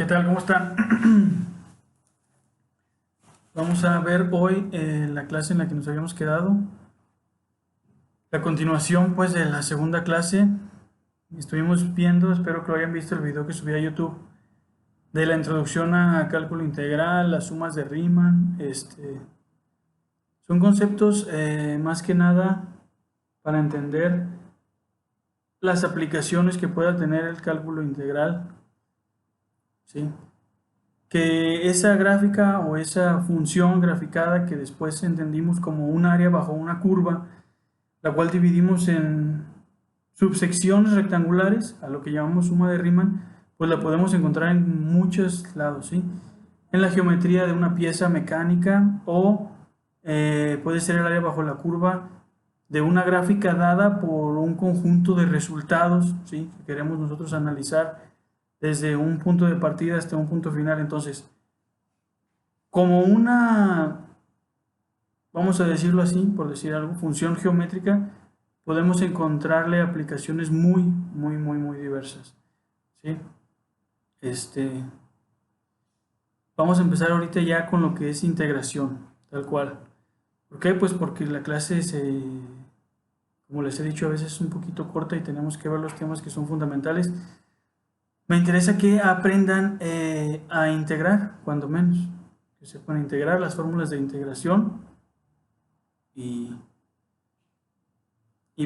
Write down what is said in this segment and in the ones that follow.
¿Qué tal? ¿Cómo están? Vamos a ver hoy la clase en la que nos habíamos quedado. La continuación pues de la segunda clase. Estuvimos viendo, espero que lo hayan visto el video que subí a YouTube, de la introducción a cálculo integral, las sumas de Riemann. Son conceptos más que nada para entender las aplicaciones que pueda tener el cálculo integral, ¿sí? Que esa gráfica o esa función graficada que después entendimos como un área bajo una curva, la cual dividimos en subsecciones rectangulares, a lo que llamamos suma de Riemann, pues la podemos encontrar en muchos lados, ¿sí? En la geometría de una pieza mecánica o puede ser el área bajo la curva de una gráfica dada por un conjunto de resultados, ¿sí? Que queremos nosotros analizar desde un punto de partida hasta un punto final. Entonces, como una, vamos a decirlo así, por decir algo, función geométrica, podemos encontrarle aplicaciones muy diversas, ¿sí? Vamos a empezar ahorita ya con lo que es integración, tal cual. ¿Por qué? Pues porque la clase como les he dicho, a veces es un poquito corta y tenemos que ver los temas que son fundamentales. Me interesa que aprendan a integrar, cuando menos, que sepan integrar las fórmulas de integración y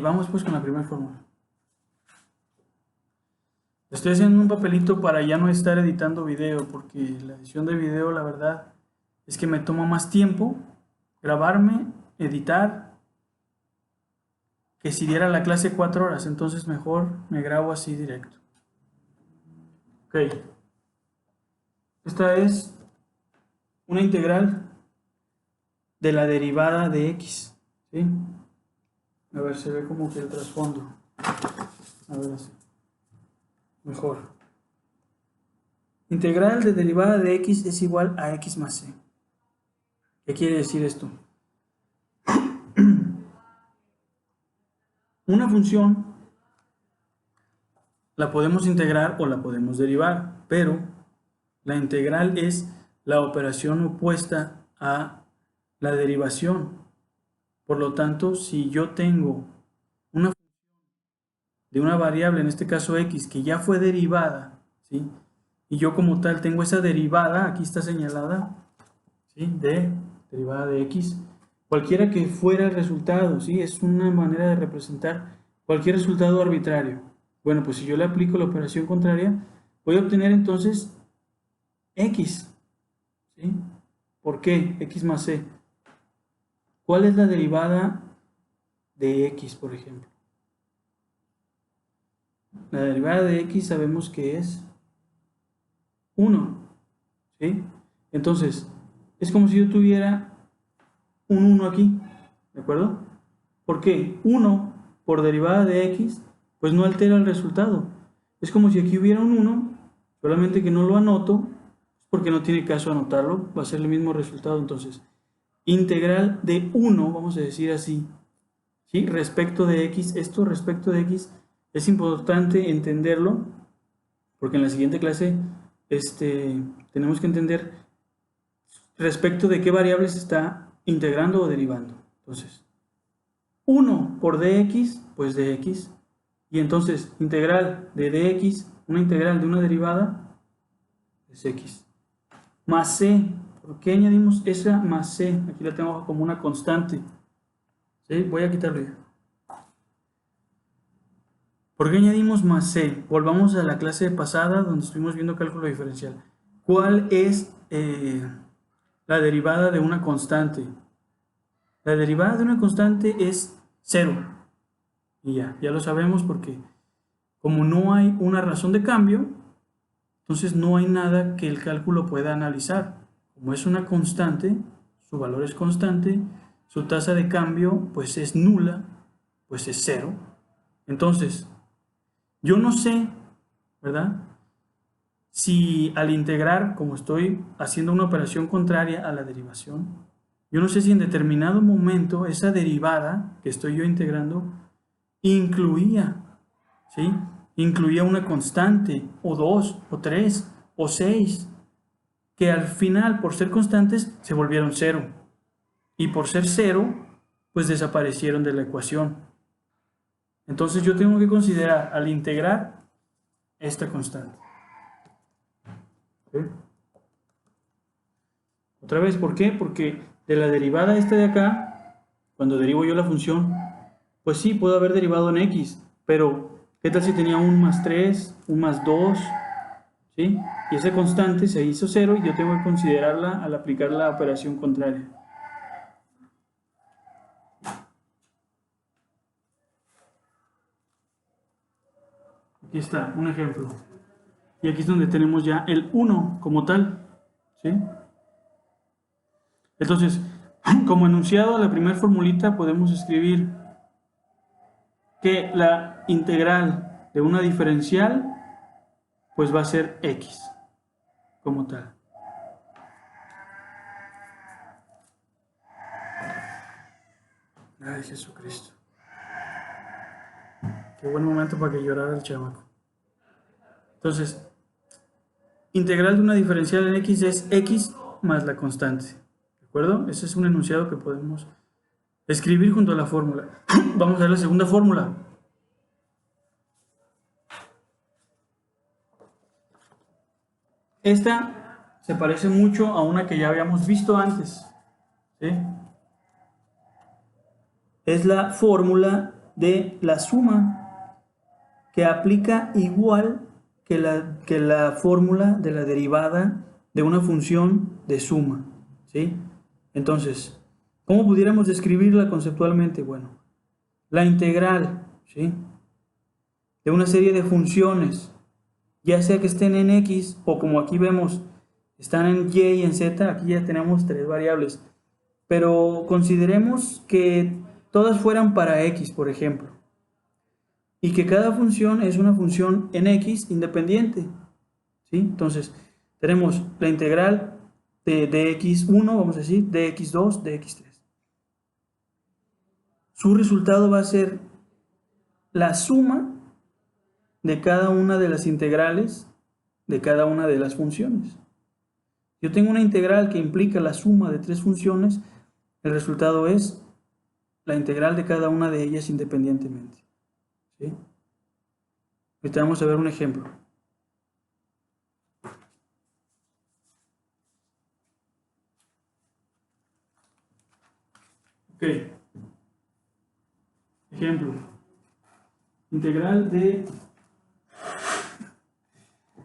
vamos pues con la primera fórmula. Estoy haciendo un papelito para ya no estar editando video, porque la edición de video, la verdad, es que me toma más tiempo grabarme, editar, que si diera la clase 4 horas, entonces mejor me grabo así directo. Ok. Esta es una integral de la derivada de x, ¿sí? A ver, se ve como que el trasfondo. A ver, así. Mejor. Integral de derivada de x es igual a x más c. ¿Qué quiere decir esto? Una función la podemos integrar o la podemos derivar, pero la integral es la operación opuesta a la derivación. Por lo tanto, si yo tengo una función de una variable, en este caso x, que ya fue derivada, ¿sí? Y yo como tal tengo esa derivada, aquí está señalada, ¿sí? De derivada de x, cualquiera que fuera el resultado, ¿sí? Es una manera de representar cualquier resultado arbitrario. Bueno, pues si yo le aplico la operación contraria, voy a obtener entonces x, ¿sí? ¿Por qué? X más c. ¿Cuál es la derivada de x, por ejemplo? La derivada de x sabemos que es 1, ¿sí? Entonces, es como si yo tuviera un 1 aquí, ¿de acuerdo? ¿Por qué? 1 por derivada de x, pues no altera el resultado. Es como si aquí hubiera un 1, solamente que no lo anoto, porque no tiene caso anotarlo, va a ser el mismo resultado. Entonces, integral de 1, vamos a decir así, ¿sí? Respecto de x, esto respecto de x es importante entenderlo, porque en la siguiente clase tenemos que entender respecto de qué variable se está integrando o derivando. Entonces, 1 por dx, pues dx, y entonces integral de dx, una integral de una derivada, es x. Más c, ¿por qué añadimos esa más c? Aquí la tengo como una constante. ¿Sí? Voy a quitarlo ya. ¿Por qué añadimos más c? Volvamos a la clase pasada donde estuvimos viendo cálculo diferencial. ¿Cuál es la derivada de una constante? La derivada de una constante es 0. Y ya lo sabemos porque como no hay una razón de cambio, entonces no hay nada que el cálculo pueda analizar. Como es una constante, su valor es constante, su tasa de cambio pues es nula, pues es 0. Entonces, yo no sé, ¿verdad? Si al integrar, como estoy haciendo una operación contraria a la derivación, yo no sé si en determinado momento esa derivada que estoy yo integrando incluía, ¿sí? Incluía una constante, o 2, o 3, o 6, que al final, por ser constantes, se volvieron 0. Y por ser 0, pues desaparecieron de la ecuación. Entonces yo tengo que considerar al integrar esta constante. ¿Sí? Otra vez, ¿por qué? Porque de la derivada esta de acá, cuando derivo yo la función, pues sí, puedo haber derivado en x, pero ¿qué tal si tenía un más 3, un más 2? ¿Sí? Y esa constante se hizo 0 y yo tengo que considerarla al aplicar la operación contraria. Aquí está, un ejemplo. Y aquí es donde tenemos ya el 1 como tal. ¿Sí? Entonces, como enunciado a la primera formulita podemos escribir que la integral de una diferencial pues va a ser x como tal. Ay, Jesucristo. Qué buen momento para que llorara el chamaco. Entonces, integral de una diferencial en x es x más la constante. ¿De acuerdo? Ese es un enunciado que podemos escribir junto a la fórmula. Vamos a ver la segunda fórmula. Esta se parece mucho a una que ya habíamos visto antes. ¿Sí? Es la fórmula de la suma que aplica igual que la fórmula de la derivada de una función de suma. ¿Sí? Entonces, ¿cómo pudiéramos describirla conceptualmente? Bueno, la integral, ¿sí?, de una serie de funciones, ya sea que estén en x o como aquí vemos, están en y y en z, aquí ya tenemos 3 variables. Pero consideremos que todas fueran para x, por ejemplo, y que cada función es una función en x independiente. ¿Sí? Entonces, tenemos la integral de x1, vamos a decir, de x2, de x3. Su resultado va a ser la suma de cada una de las integrales de cada una de las funciones. Yo tengo una integral que implica la suma de 3 funciones, el resultado es la integral de cada una de ellas independientemente. ¿Sí? Ahorita vamos a ver un ejemplo. Ok. Ejemplo. Integral de...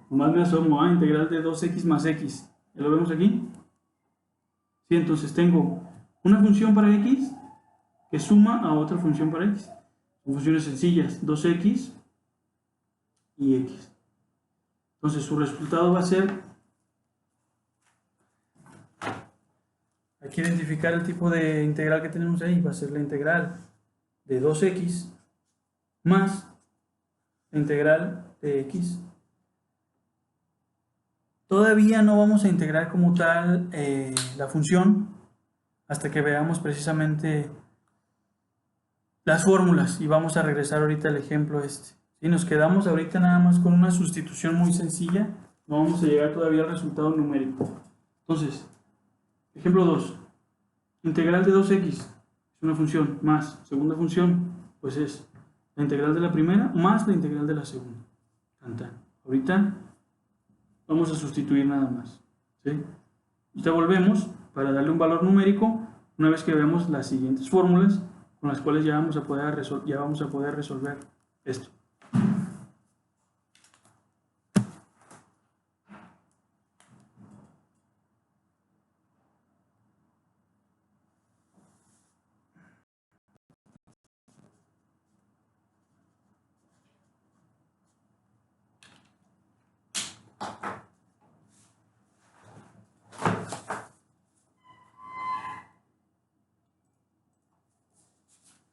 Nomás me asomo, integral de 2x más x. ¿Ya lo vemos aquí? Sí, entonces tengo una función para x que suma a otra función para x. Son funciones sencillas, 2x y x. Entonces su resultado va a ser, hay que identificar el tipo de integral que tenemos ahí, va a ser la integral de 2x más la integral de x. Todavía no vamos a integrar como tal la función hasta que veamos precisamente las fórmulas y vamos a regresar ahorita al ejemplo este. Si nos quedamos ahorita nada más con una sustitución muy sencilla, no vamos a llegar todavía al resultado numérico. Entonces, ejemplo 2. Integral de 2x es una función más segunda función, pues es la integral de la primera más la integral de la segunda. Ahorita vamos a sustituir nada más. ¿Sí? Ya volvemos para darle un valor numérico una vez que veamos las siguientes fórmulas con las cuales ya vamos a poder resolver esto.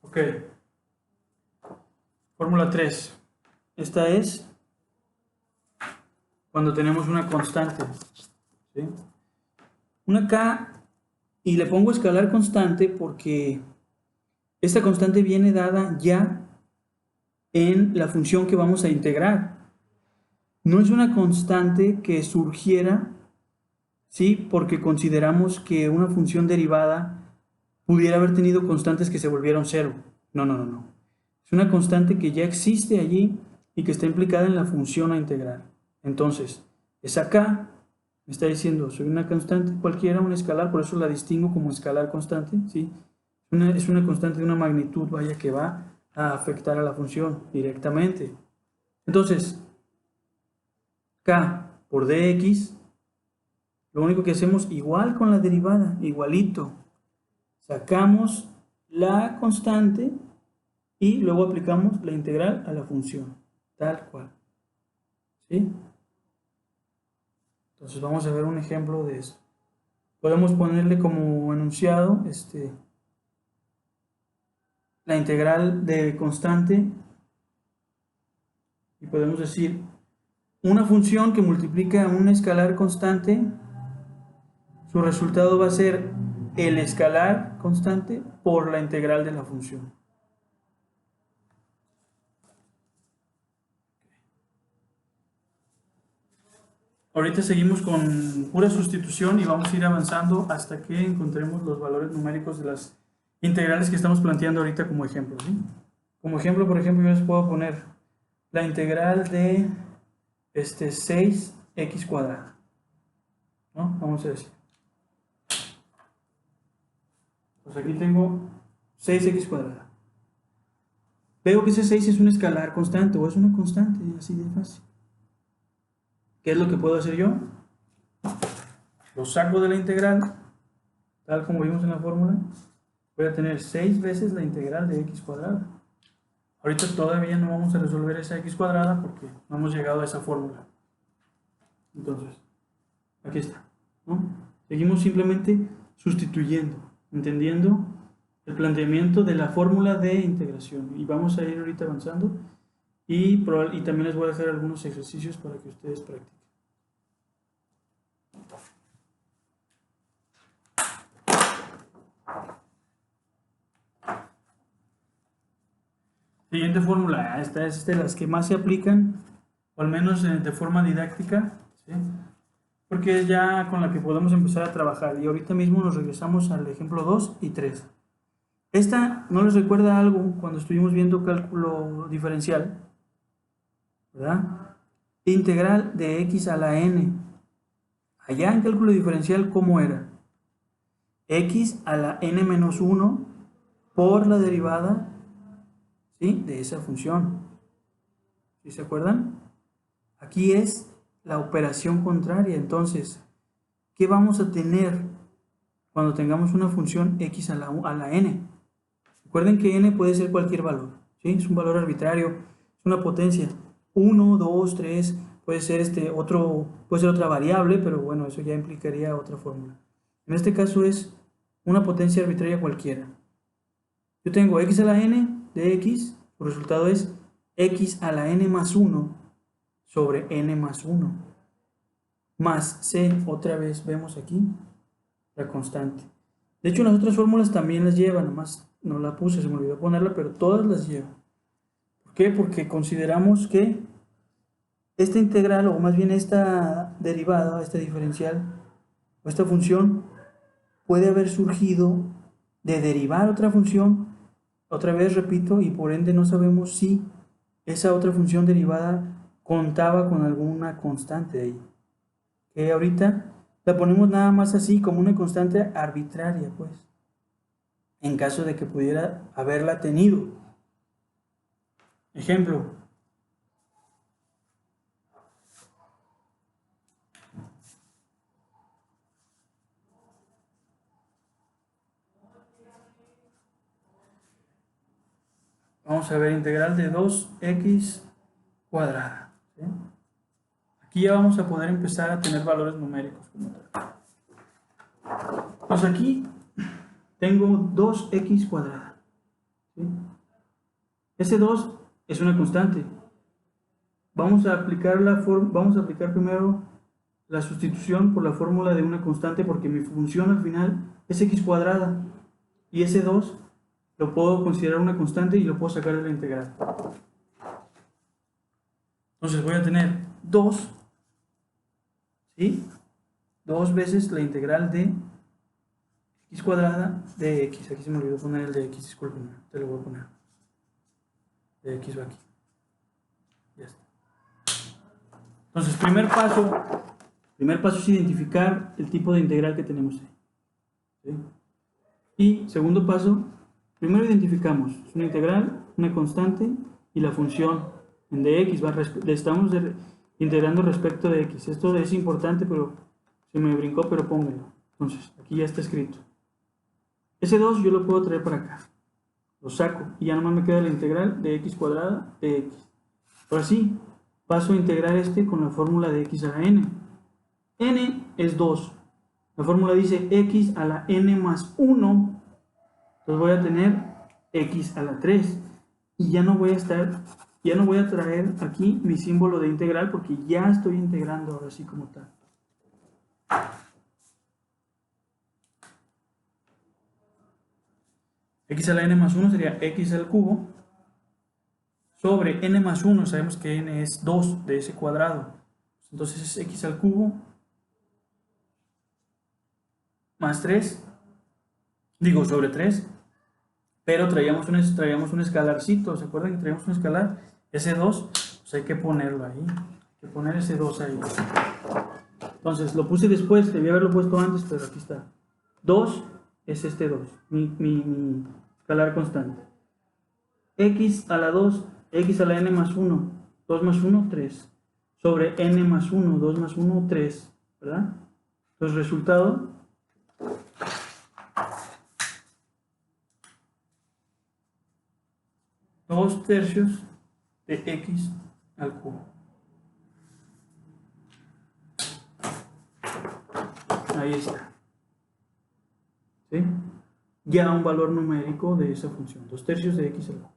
Ok. Fórmula 3. Esta es cuando tenemos una constante. ¿Sí? Una k, y le pongo escalar constante porque esta constante viene dada ya en la función que vamos a integrar. No es una constante que surgiera, ¿sí? Porque consideramos que una función derivada pudiera haber tenido constantes que se volvieron cero. No, no, no, no. Es una constante que ya existe allí y que está implicada en la función a integrar. Entonces, esa k me está diciendo, soy una constante cualquiera, un escalar, por eso la distingo como escalar constante, ¿sí? Es una constante de una magnitud, vaya, que va a afectar a la función directamente. Entonces, k por dx, lo único que hacemos igual con la derivada, igualito. Sacamos la constante y luego aplicamos la integral a la función, tal cual. ¿Sí? Entonces vamos a ver un ejemplo de eso. Podemos ponerle como enunciado la integral de constante y podemos decir una función que multiplica un escalar constante, su resultado va a ser el escalar constante por la integral de la función. Ahorita seguimos con pura sustitución y vamos a ir avanzando hasta que encontremos los valores numéricos de las integrales que estamos planteando ahorita como ejemplo, ¿sí? Como ejemplo, por ejemplo, yo les puedo poner la integral de 6x cuadrada, ¿no? Vamos a decir. Pues aquí tengo 6x cuadrada. Veo que ese 6 es un escalar constante o es una constante, así de fácil. ¿Qué es lo que puedo hacer yo? Lo saco de la integral, tal como vimos en la fórmula. Voy a tener 6 veces la integral de x cuadrada. Ahorita todavía no vamos a resolver esa x cuadrada porque no hemos llegado a esa fórmula. Entonces, aquí está, ¿no? Seguimos simplemente sustituyendo, entendiendo el planteamiento de la fórmula de integración. Y vamos a ir ahorita avanzando y también les voy a dejar algunos ejercicios para que ustedes practiquen. Siguiente fórmula, esta es de las que más se aplican, o al menos de forma didáctica, ¿sí? Porque es ya con la que podemos empezar a trabajar. Y ahorita mismo nos regresamos al ejemplo 2 y 3. Esta no les recuerda algo cuando estuvimos viendo cálculo diferencial, ¿verdad? Integral de x a la n. Allá en cálculo diferencial, ¿cómo era? X a la n menos 1 por la derivada, ¿sí?, de esa función. ¿Sí se acuerdan? Aquí es la operación contraria. Entonces, ¿qué vamos a tener cuando tengamos una función x a la n? Recuerden que n puede ser cualquier valor, ¿sí? Es un valor arbitrario, es una potencia. 1, 2, 3, puede ser puede ser otra variable, pero bueno, eso ya implicaría otra fórmula. En este caso es una potencia arbitraria cualquiera. Yo tengo x a la n de x, su resultado es x a la n más 1 sobre n más 1, más c, otra vez vemos aquí, la constante. De hecho, las otras fórmulas también las llevan, nomás no la puse, se me olvidó ponerla, pero todas las llevan. ¿Por qué? Porque consideramos que esta integral, o más bien esta derivada, esta diferencial, o esta función, puede haber surgido de derivar otra función, otra vez repito, y por ende no sabemos si esa otra función derivada contaba con alguna constante ahí. Que ahorita la ponemos nada más así, como una constante arbitraria, pues, en caso de que pudiera haberla tenido. Ejemplo. Vamos a ver integral de 2x cuadrada, ¿sí? Aquí ya vamos a poder empezar a tener valores numéricos. Pues aquí tengo 2x cuadrada, ¿sí? Ese 2 es una constante. Vamos a aplicar primero la sustitución por la fórmula de una constante, porque mi función al final es x cuadrada y ese 2 lo puedo considerar una constante y lo puedo sacar de la integral. Entonces voy a tener 2, ¿sí? 2 veces la integral de x cuadrada de x. Aquí se me olvidó poner el de x, disculpen, te lo voy a poner. De x va aquí. Ya está. Entonces, primer paso es identificar el tipo de integral que tenemos ahí. ¿Sí? Y segundo paso, primero identificamos una integral, una constante y la función en dx. Le estamos integrando respecto de x. Esto es importante, pero se me brincó, pero pónganlo. Entonces, aquí ya está escrito. Ese 2 yo lo puedo traer para acá. Lo saco y ya nomás me queda la integral de x cuadrada de x. Ahora sí, paso a integrar con la fórmula de x a la n. N es 2. La fórmula dice x a la n más 1. Entonces voy a tener x a la 3. Y ya no voy a traer aquí mi símbolo de integral porque ya estoy integrando ahora sí como tal. X a la n más 1 sería x al cubo sobre n más 1. Sabemos que n es 2 de ese cuadrado. Entonces es x al cubo más 3. Digo, sobre 3. Pero traíamos un escalarcito. ¿Se acuerdan que traíamos un escalar? Ese 2, pues hay que ponerlo ahí. Hay que poner ese 2 ahí. Entonces lo puse después. Debía haberlo puesto antes, pero aquí está. 2 es este 2. Mi escalar constante. X a la 2, x a la n más 1. 2 más 1, 3. Sobre n más 1, 2 más 1, 3. ¿Verdad? Entonces resultado... 2/3 de x al cubo. Ahí está. ¿Sí? Ya un valor numérico de esa función. 2/3 de x al cubo.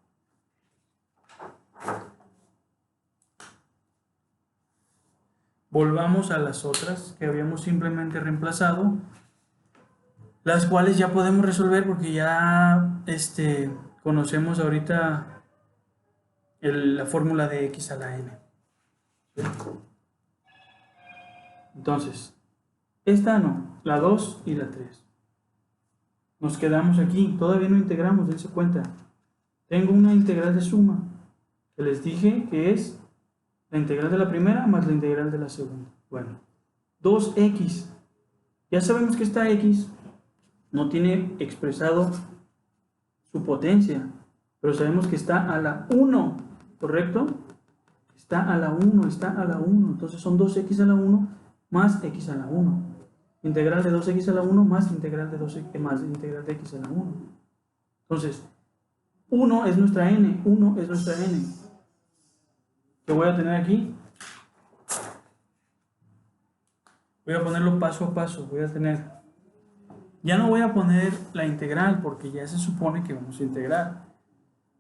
Volvamos a las otras que habíamos simplemente reemplazado, las cuales ya podemos resolver porque ya conocemos ahorita la fórmula de x a la n. ¿Sí? Entonces, esta no, la 2 y la 3. Nos quedamos aquí, todavía no integramos, dense cuenta. Tengo una integral de suma, que les dije que es la integral de la primera más la integral de la segunda. Bueno, 2x. Ya sabemos que esta x no tiene expresado su potencia, pero sabemos que está a la 1, ¿correcto? Está a la 1, está a la 1. Entonces son 2x a la 1 más x a la 1. Integral de 2x a la 1 más integral de 2x más integral de x a la 1. Entonces, 1 es nuestra n, 1 es nuestra n. ¿Qué voy a tener aquí? Voy a ponerlo paso a paso. Voy a tener... Ya no voy a poner la integral porque ya se supone que vamos a integrar.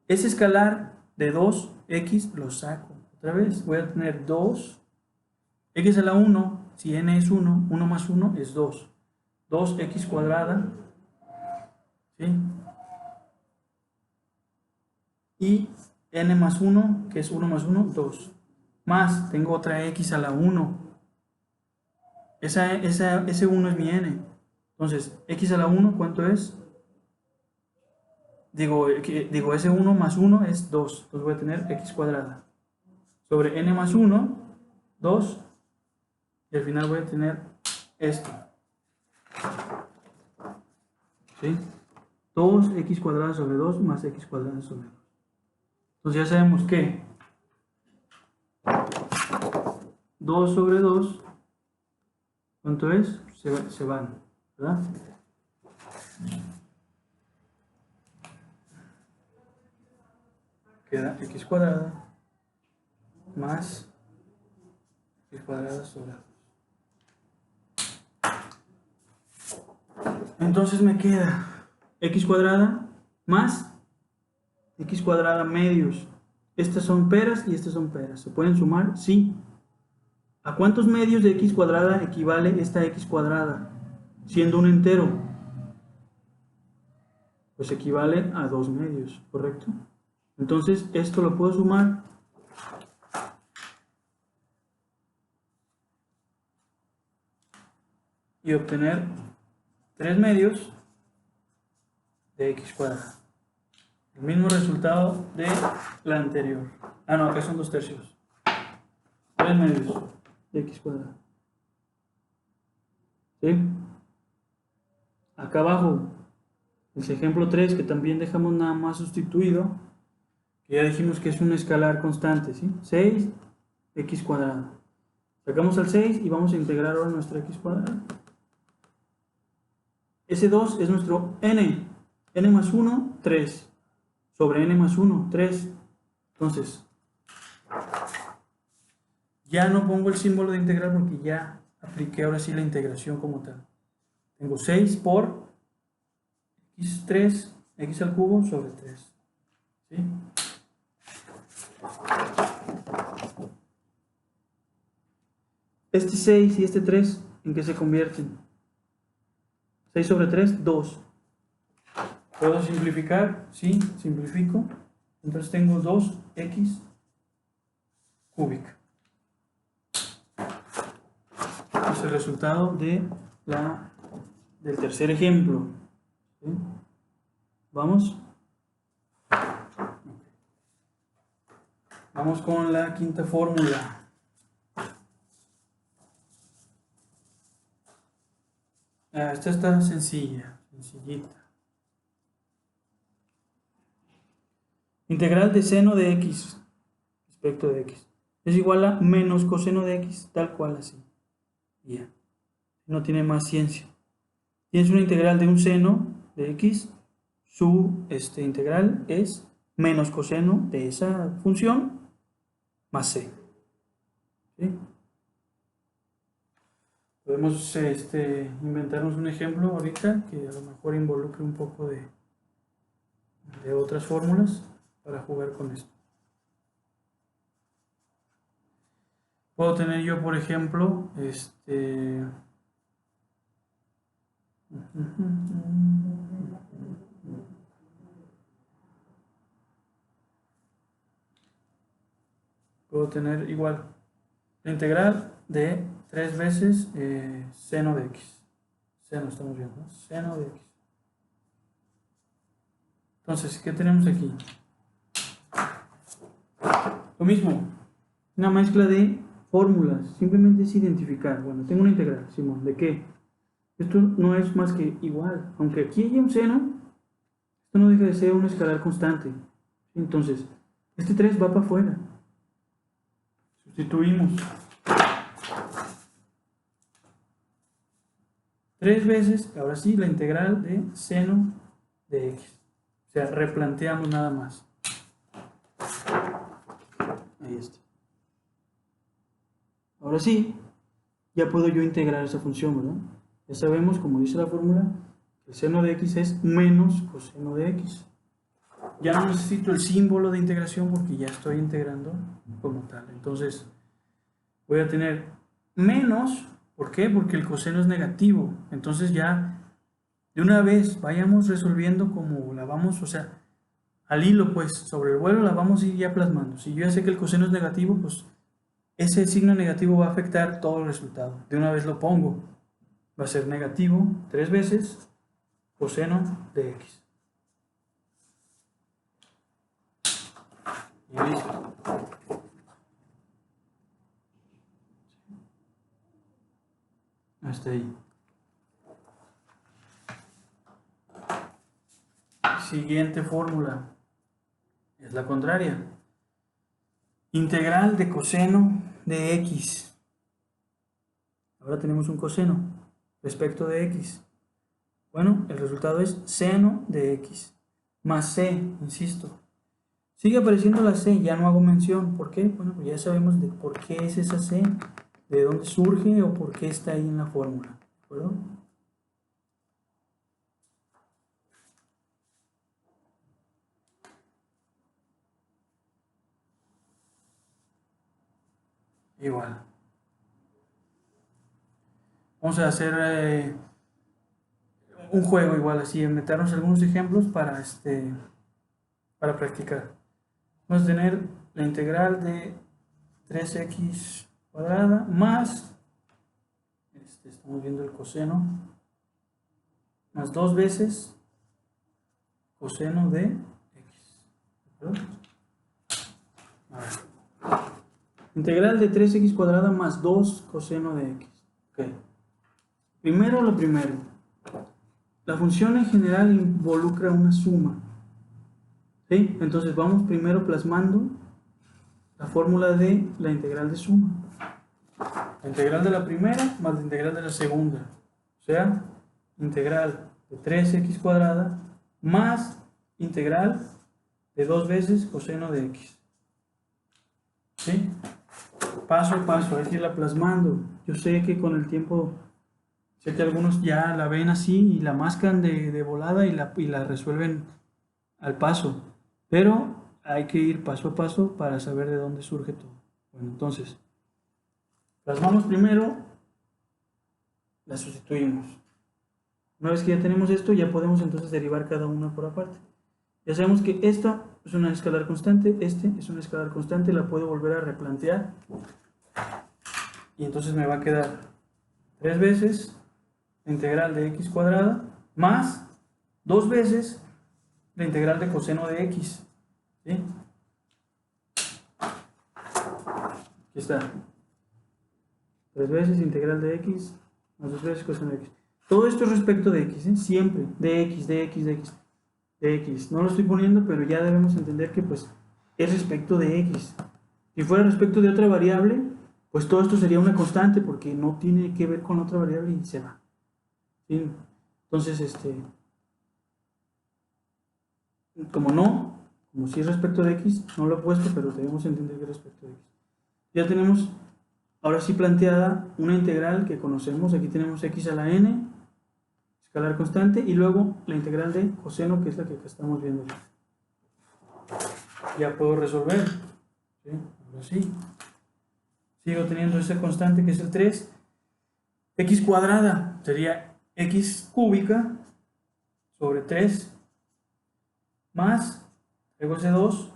Ese escalar de 2x lo saco. Otra vez voy a tener 2 x a la 1, si n es 1, 1 más 1 es 2. 2x cuadrada, ¿sí? Y n más 1, que es 1 más 1, 2. Más, tengo otra x a la 1. Ese 1 es mi n. Entonces, x a la 1, ¿cuánto es? Digo, ese 1 más 1 es 2. Entonces voy a tener x cuadrada. Sobre n más 1, 2. Y al final voy a tener esto. ¿Sí? 2x cuadrada sobre 2 más x cuadrada sobre 2. Entonces ya sabemos que 2 sobre 2, ¿cuánto es? Se van, ¿verdad? Queda x cuadrada más x cuadrada sobre 2. Entonces me queda x cuadrada más x cuadrada medios. Estas son peras y estas son peras. ¿Se pueden sumar? Sí. ¿A cuántos medios de x cuadrada equivale esta x cuadrada? Siendo un entero. Pues equivale a 2 medios, ¿correcto? Entonces esto lo puedo sumar. y obtener 3 medios de x cuadrado. El mismo resultado de la anterior. Ah, no, acá son 2/3. 3 medios de x cuadrado. ¿Sí? Acá abajo, el ejemplo 3, que también dejamos nada más sustituido, que ya dijimos que es un escalar constante, ¿sí? 6x cuadrado. Sacamos al 6 y vamos a integrar ahora nuestra x cuadrada. Ese 2 es nuestro n. N más 1, 3. Sobre n más 1, 3. Entonces, ya no pongo el símbolo de integral porque ya apliqué ahora sí la integración como tal. Tengo 6 por x3, x al cubo sobre 3. ¿Sí? Este 6 y este 3, ¿en qué se convierten? 6 sobre 3, 2. ¿Puedo simplificar? Sí, simplifico. Entonces tengo 2x cúbica. Es el resultado del tercer ejemplo. ¿Sí? ¿Vamos? Vamos con la quinta fórmula. Esta está sencillita. Integral de seno de x respecto de x es igual a menos coseno de x, tal cual así. Ya. No tiene más ciencia. Tienes una integral de un seno de x, su integral es menos coseno de esa función más c. ¿Sí? Podemos inventarnos un ejemplo ahorita que a lo mejor involucre un poco de otras fórmulas para jugar con esto. Puedo tener yo, por ejemplo, puedo tener igual la integral de 3 veces seno de x. Seno estamos viendo, ¿no? Seno de x. Entonces, ¿qué tenemos aquí? Lo mismo, una mezcla de fórmulas, simplemente es identificar. Bueno, tengo una integral, Simón, ¿de qué? Esto no es más que igual, aunque aquí haya un seno, esto no deja de ser un escalar constante. Entonces, este 3 va para afuera. Sustituimos. 3 veces, ahora sí, la integral de seno de x. O sea, replanteamos nada más. Ahí está. Ahora sí, ya puedo yo integrar esa función, ¿verdad? Ya sabemos, como dice la fórmula, que el seno de x es menos coseno de x. Ya no necesito el símbolo de integración porque ya estoy integrando como tal. Entonces, voy a tener menos, ¿por qué? Porque el coseno es negativo. Entonces ya, de una vez, vayamos resolviendo como la vamos, o sea, al hilo, pues, sobre el vuelo la vamos a ir ya plasmando. Si yo ya sé que el coseno es negativo, pues ese signo negativo va a afectar todo el resultado. De una vez lo pongo. Va a ser negativo 3 veces coseno de x. Y listo. Hasta ahí. Siguiente fórmula. Es la contraria. Integral de coseno de x. Ahora tenemos un coseno respecto de x. Bueno, el resultado es seno de x. Más c, insisto. Sigue apareciendo la c, ya no hago mención. ¿Por qué? Bueno, pues ya sabemos de por qué es esa c, de dónde surge o por qué está ahí en la fórmula. ¿De acuerdo? Igual. Vamos a hacer un juego igual, así, inventarnos algunos ejemplos para practicar. Vamos a tener la integral de 3x cuadrada más estamos viendo el coseno, más 2 veces coseno de x. ¿De acuerdo? A ver. Integral de 3x cuadrada más 2 coseno de x. Okay. Primero lo primero. La función en general involucra una suma. ¿Sí? Entonces vamos primero plasmando la fórmula de la integral de suma. La integral de la primera más la integral de la segunda. O sea, integral de 3x cuadrada más integral de 2 veces coseno de x. ¿Sí? Paso a paso, hay que irla plasmando. Yo sé que con el tiempo, sé que algunos ya la ven así y la mascan de volada y la resuelven al paso. Pero hay que ir paso a paso para saber de dónde surge todo. Bueno, entonces, plasmamos primero, la sustituimos. Una vez que ya tenemos esto, ya podemos entonces derivar cada una por aparte. Ya sabemos que esta es una escalar constante, este es una escalar constante, la puedo volver a replantear. Y entonces me va a quedar 3 veces la integral de x cuadrada más 2 veces la integral de coseno de x. ¿Sí? Aquí está. 3 veces integral de x más 2 veces coseno de x. Todo esto es respecto de x, ¿eh? Siempre. De x, de x, de x. De x. No lo estoy poniendo, pero ya debemos entender que pues es respecto de x. Si fuera respecto de otra variable, pues todo esto sería una constante porque no tiene que ver con otra variable y se va. ¿Sí? Entonces, como si es respecto de x, no lo he puesto, pero debemos entender que es respecto de x. Ya tenemos, ahora sí planteada, una integral que conocemos. Aquí tenemos x a la n, escalar constante, y luego la integral de coseno, que es la que acá estamos viendo. Ya puedo resolver. ¿Sí? Ahora sí. Sigo teniendo esa constante que es el 3. X cuadrada sería x cúbica sobre 3 más, luego ese 2,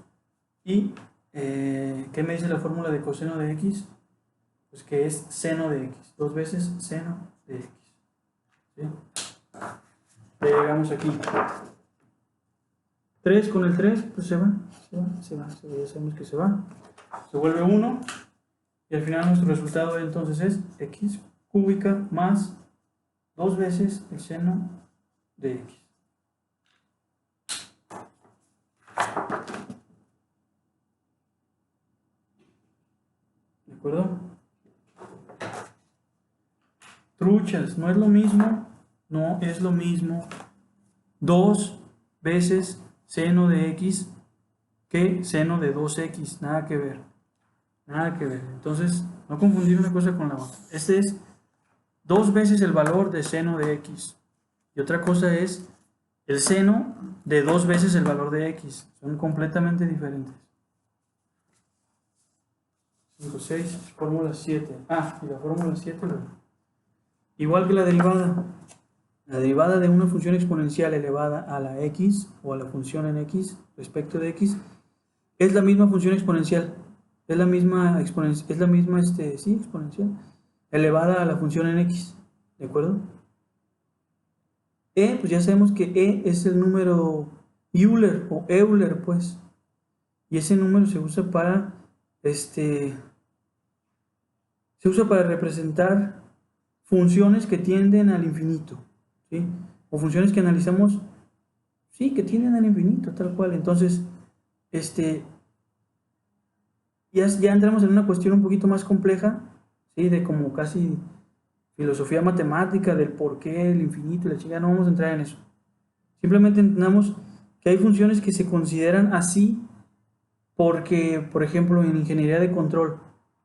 y ¿qué me dice la fórmula de coseno de x? Pues que es seno de x, 2 veces seno de x. ¿Sí? Ya llegamos aquí. 3 con el 3, pues se va, ya sabemos que se va. Se vuelve 1, y al final nuestro resultado entonces es x cúbica más 2 veces el seno de x. ¿De acuerdo? Truchas, no es lo mismo, 2 veces seno de x que seno de 2x, nada que ver. Entonces, no confundir una cosa con la otra. Este es 2 veces el valor de seno de x. Y otra cosa es el seno de 2 veces el valor de x. Son completamente diferentes. 5, 6, fórmula 7. Y la fórmula 7, igual que la derivada. La derivada de una función exponencial elevada a la x o a la función en x respecto de x es la misma función exponencial. Es la misma exponencial elevada a la función en x. ¿De acuerdo? Pues ya sabemos que es el número Euler o Euler, pues. Y ese número se usa para representar funciones que tienden al infinito, ¿sí? O funciones que analizamos, sí, que tienden al infinito, tal cual. Entonces, ya entramos en una cuestión un poquito más compleja, ¿sí? De como casi filosofía matemática, del por qué, el infinito y la chica. No vamos a entrar en eso. Simplemente entendamos que hay funciones que se consideran así porque, por ejemplo, en ingeniería de control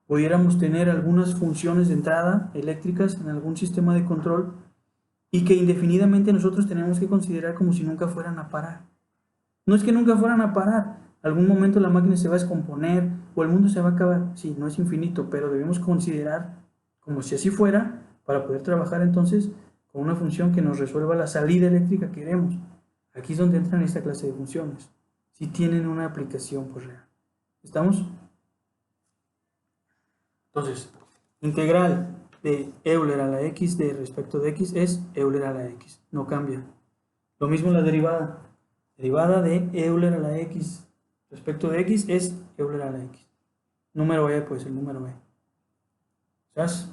pudiéramos tener algunas funciones de entrada eléctricas en algún sistema de control y que indefinidamente nosotros tenemos que considerar como si nunca fueran a parar. No es que nunca fueran a parar, algún momento la máquina se va a descomponer o el mundo se va a acabar. Sí, no es infinito, pero debemos considerar como si así fuera para poder trabajar entonces con una función que nos resuelva la salida eléctrica que queremos. Aquí es donde entran esta clase de funciones. Si tienen una aplicación pues real. ¿Estamos? Entonces, integral de Euler a la x de respecto de x es Euler a la x, no cambia. Lo mismo la derivada. Derivada de Euler a la x respecto de x es Euler a la x. Número e, pues el número e. ¿Sabes?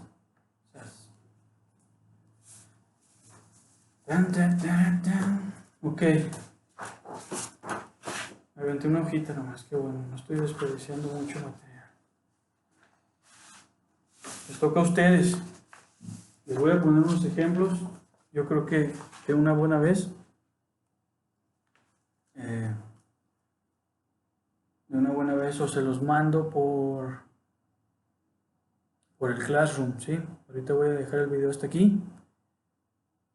Ok. Me aventé una hojita nomás, que bueno, no estoy desperdiciando mucho material. Les toca a ustedes. Les voy a poner unos ejemplos. Yo creo que de una buena vez. O se los mando por el Classroom, ¿sí? Ahorita voy a dejar el video hasta aquí.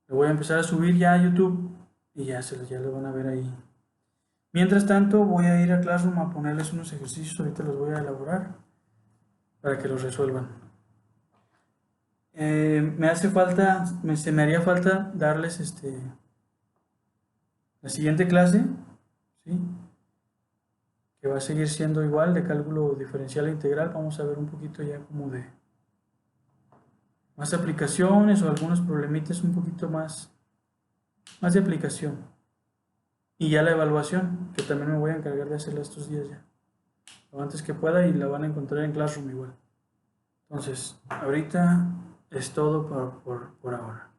Lo voy a empezar a subir ya a YouTube y ya lo van a ver ahí. Mientras tanto, voy a ir a Classroom a ponerles unos ejercicios. Ahorita los voy a elaborar para que los resuelvan. Se me haría falta darles la siguiente clase, ¿sí? Que va a seguir siendo igual de cálculo diferencial e integral. Vamos a ver un poquito ya como de más aplicaciones o algunos problemitas un poquito más de aplicación. Y ya la evaluación, que también me voy a encargar de hacerla estos días ya, lo antes que pueda, y la van a encontrar en Classroom igual. Entonces, ahorita es todo por ahora.